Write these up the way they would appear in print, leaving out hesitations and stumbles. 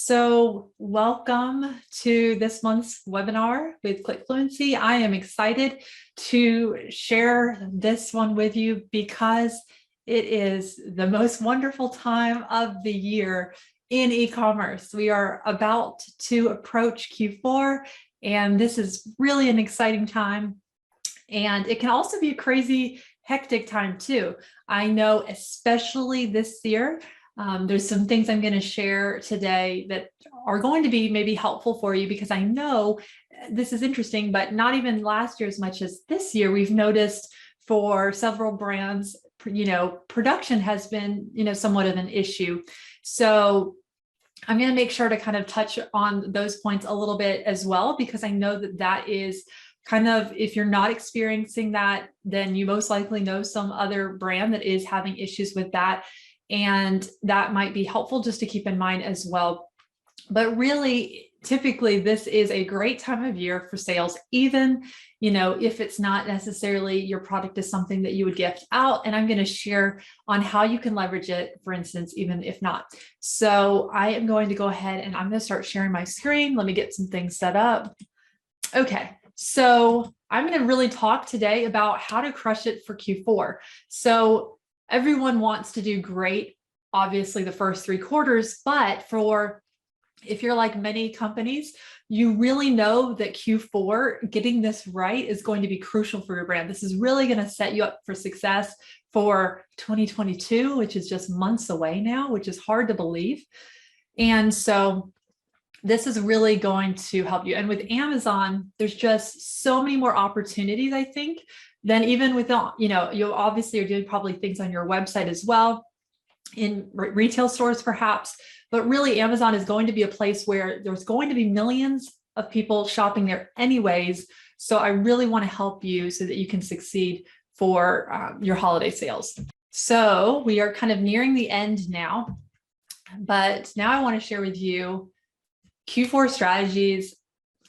So welcome to this month's webinar with ClickFluency. I am excited to share this one with you because it is the most wonderful time of the year in e-commerce. We are about to approach Q4, and this is really an exciting time. And it can also be a crazy, hectic time too. I know, especially this year, there's some things I'm going to share today that are going to be maybe helpful for you, because I know this is interesting, but not even last year as much as this year, we've noticed for several brands, production has been, somewhat of an issue. So I'm going to make sure to kind of touch on those points a little bit as well, because I know that that is kind of, if you're not experiencing that, then you most likely know some other brand that is having issues with that. And that might be helpful just to keep in mind as well. But really, typically, this is a great time of year for sales, even, if it's not necessarily your product is something that you would gift out. And I'm going to share on how you can leverage it, for instance, even if not. So I am going to go ahead and I'm going to start sharing my screen. Let me get some things set up. Okay. So I'm going to really talk today about how to crush it for Q4. So everyone wants to do great, obviously, the first 3 quarters, but if you're like many companies, you really know that Q4, getting this right is going to be crucial for your brand. This is really going to set you up for success for 2022, which is just months away now, which is hard to believe. And so this is really going to help you. And with Amazon, there's just so many more opportunities, I think, than even with, you obviously are doing probably things on your website as well, in retail stores perhaps, but really Amazon is going to be a place where there's going to be millions of people shopping there anyways. So I really want to help you so that you can succeed for your holiday sales. So we are kind of nearing the end now, but now I want to share with you Q4 strategies.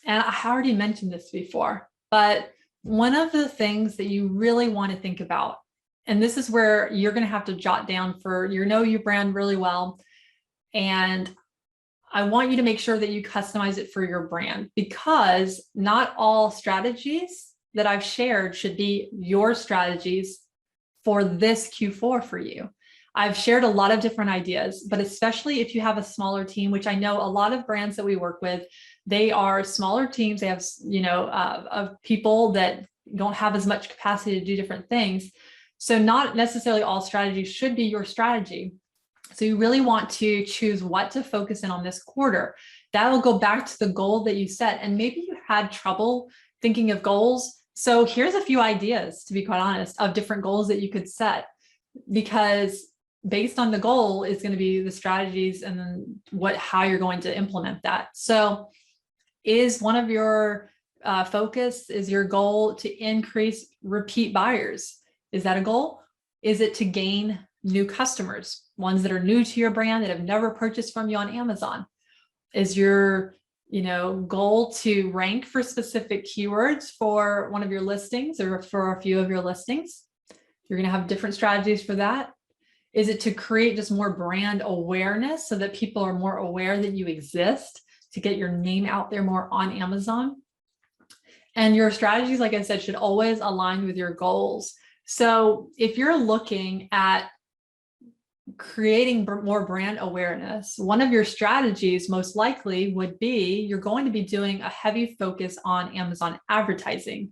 And I already mentioned this before, but one of the things that you really want to think about, and this is where you're going to have to jot down for your brand really well. And I want you to make sure that you customize it for your brand, because not all strategies that I've shared should be your strategies for this Q4 for you. I've shared a lot of different ideas, but especially if you have a smaller team, which I know a lot of brands that we work with, they are smaller teams. They have, of people that don't have as much capacity to do different things. So not necessarily all strategies should be your strategy. So you really want to choose what to focus in on this quarter. That will go back to the goal that you set. And maybe you had trouble thinking of goals. So here's a few ideas, to be quite honest, of different goals that you could set, because based on the goal is going to be the strategies and then how you're going to implement that. So is one of your focus, is your goal to increase repeat buyers? Is that a goal? Is it to gain new customers, ones that are new to your brand that have never purchased from you on Amazon? Is your goal to rank for specific keywords for one of your listings or for a few of your listings? You're going to have different strategies for that. Is it to create just more brand awareness so that people are more aware that you exist, to get your name out there more on Amazon? And your strategies, like I said, should always align with your goals. So if you're looking at creating more brand awareness, one of your strategies most likely would be you're going to be doing a heavy focus on Amazon advertising.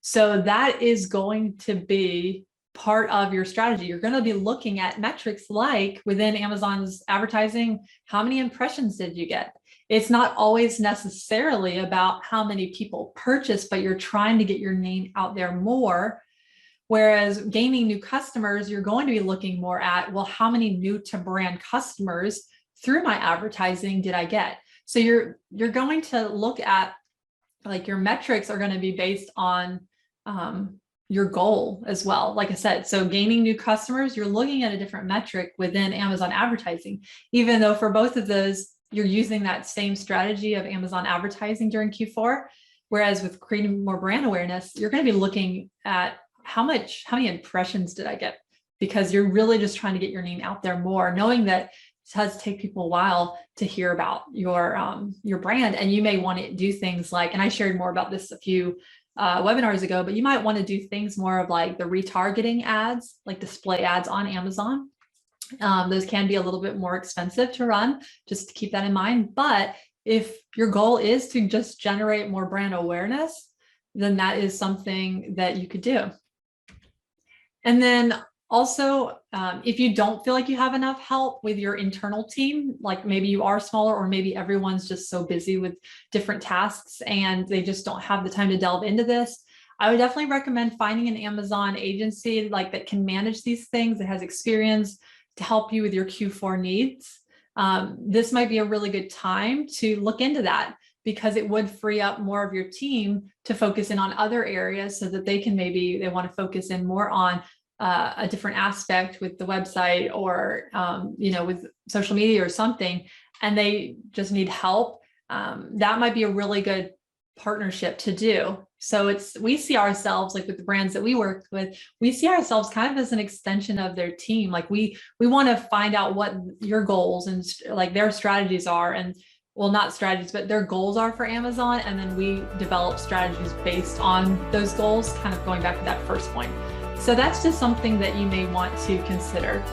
So that is going to be part of your strategy. You're going to be looking at metrics like within Amazon's advertising, how many impressions did you get? It's not always necessarily about how many people purchase, but you're trying to get your name out there more. Whereas gaining new customers, you're going to be looking more at, well, how many new to brand customers through my advertising did I get? So you're going to look at, like, your metrics are going to be based on your goal as well. Like I said, so gaining new customers, you're looking at a different metric within Amazon advertising, even though for both of those, you're using that same strategy of Amazon advertising during Q4. Whereas with creating more brand awareness, you're going to be looking at how many impressions did I get? Because you're really just trying to get your name out there more, knowing that does take people a while to hear about your brand. And you may want to do things like, and I shared more about this a few webinars ago, but you might want to do things more of like the retargeting ads, like display ads on Amazon. Those can be a little bit more expensive to run, just to keep that in mind. But if your goal is to just generate more brand awareness, then that is something that you could do. And then also, if you don't feel like you have enough help with your internal team, like maybe you are smaller, or maybe everyone's just so busy with different tasks and they just don't have the time to delve into this, I would definitely recommend finding an Amazon agency like that can manage these things, that has experience to help you with your Q4 needs. This might be a really good time to look into that, because it would free up more of your team to focus in on other areas, so that they want to focus in more on a different aspect with the website, or with social media or something, and they just need help. That might be a really good partnership to do. So we see ourselves, like with the brands that we work with, we see ourselves kind of as an extension of their team. Like we want to find out what your goals and like their strategies are, and well, not strategies, but their goals are for Amazon. And then we develop strategies based on those goals, kind of going back to that first point. So that's just something that you may want to consider.